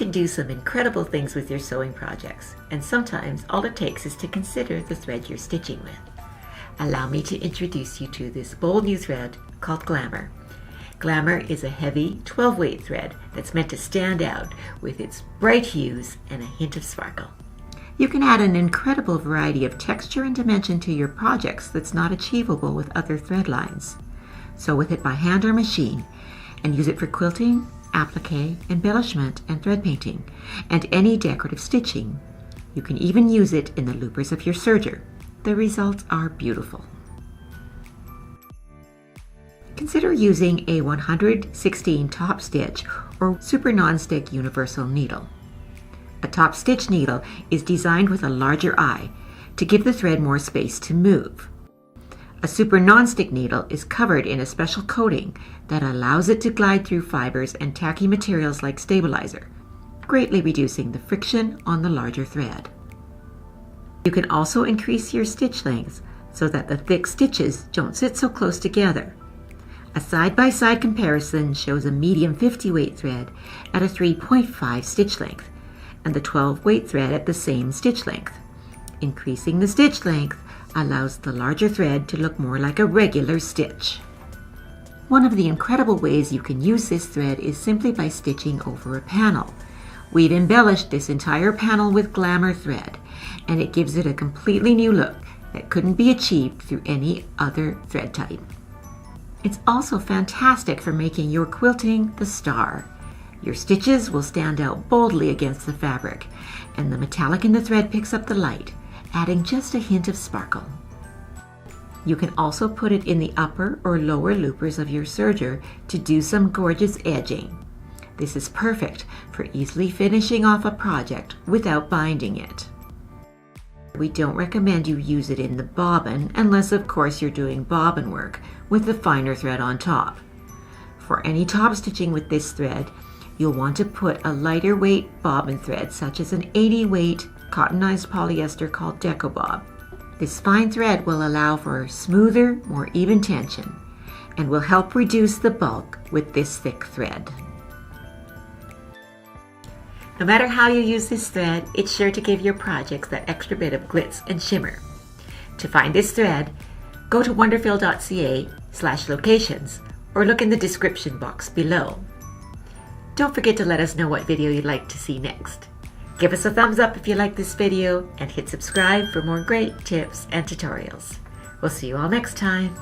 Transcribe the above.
can do some incredible things with your sewing projects, and sometimes all it takes is to consider the thread you're stitching with. Allow me to introduce you to this bold new thread called GlaMore. GlaMore is a heavy 12-weight thread that's meant to stand out with its bright hues and a hint of sparkle. You can add an incredible variety of texture and dimension to your projects that's not achievable with other thread lines. Sew with it by hand or machine, and use it for quilting, appliqué, embellishment, and thread painting, and any decorative stitching. You can even use it in the loopers of your serger. The results are beautiful. Consider using a 116 top stitch or super non-stick universal needle. A top stitch needle is designed with a larger eye to give the thread more space to move. A super non-stick needle is covered in a special coating that allows it to glide through fibers and tacky materials like stabilizer, greatly reducing the friction on the larger thread. You can also increase your stitch lengths so that the thick stitches don't sit so close together. A side-by-side comparison shows a medium 50-weight thread at a 3.5 stitch length and the 12-weight thread at the same stitch length. Increasing the stitch length allows the larger thread to look more like a regular stitch. One of the incredible ways you can use this thread is simply by stitching over a panel. We've embellished this entire panel with GlaMore thread, and it gives it a completely new look that couldn't be achieved through any other thread type. It's also fantastic for making your quilting the star. Your stitches will stand out boldly against the fabric, and the metallic in the thread picks up the light, adding just a hint of sparkle. You can also put it in the upper or lower loopers of your serger to do some gorgeous edging. This is perfect for easily finishing off a project without binding it. We don't recommend you use it in the bobbin unless of course you're doing bobbin work with the finer thread on top. For any top stitching with this thread, you'll want to put a lighter weight bobbin thread such as an 80-weight cottonized polyester called Deco Bob. This fine thread will allow for smoother, more even tension and will help reduce the bulk with this thick thread. No matter how you use this thread, it's sure to give your projects that extra bit of glitz and shimmer. To find this thread, go to wonderfil.ca/locations or look in the description box below. Don't forget to let us know what video you'd like to see next. Give us a thumbs up if you like this video and hit subscribe for more great tips and tutorials. We'll see you all next time.